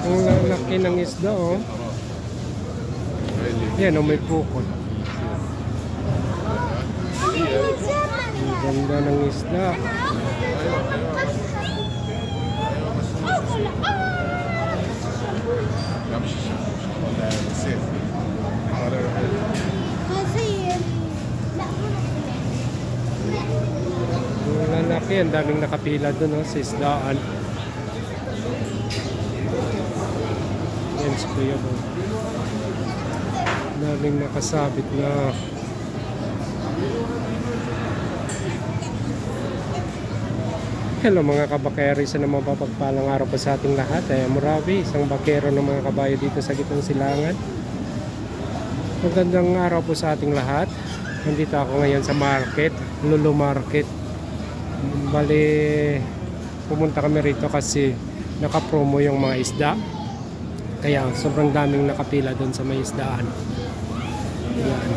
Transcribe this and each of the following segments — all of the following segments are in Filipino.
Ang lalaki ng isda, oh. Yan, oh, may pukot. Ang ganda ng isda. Ang lalaki, ang daming nakapila doon, oh, sa isdaan. Yan si Kuya Bo. Daming nakasabit na. Hello mga kabakero, isa na mapapagpalang araw pa sa ating lahat. Murabi, isang bakero ng mga kabayo dito sa gitnang silangan. Magandang araw po sa ating lahat. Nandito ako ngayon sa market, Lulu Market. Bali, pumunta kami rito kasi naka-promo yung mga isda. Kaya sobrang daming nakapila doon sa may isdaan. Yan.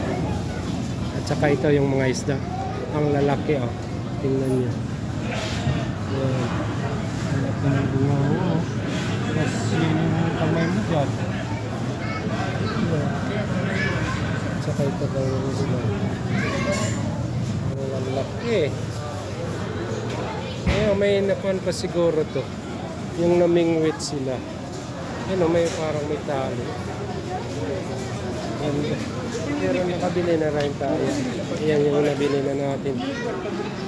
At saka ito yung mga isda. Ang lalaki, oh. Tingnan nyo. Yan. Lalaki ng bunga mo, oh. Kasi yung kamay mo dyan. Yan. At saka ito daw yung isda. Ang lalaki. Ayun, may nakuhan pa siguro to. Yung namingwit sila. Ano, may parang may tali. Pero nakabili na rin tayo. Ayan yung nabili na natin.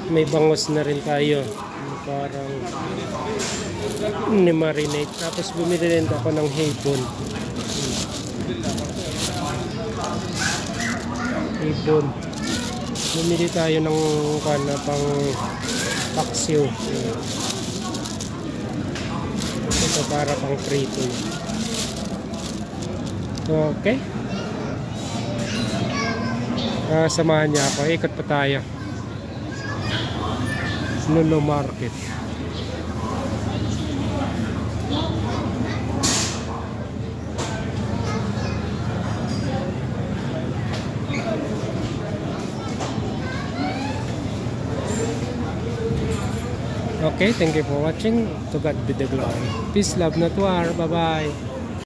May bangos na rin tayo. Parang ni-marinate. Tapos bumili rin ako ng hipon. Hipon. Bumili tayo ng pang paksiw. Ito para pang prito. Okay. Samahan niya ako. Ikot pa tayo. Lulu Market. Okay, thank you for watching. To God be the glory. Peace, love, not war. Bye-bye.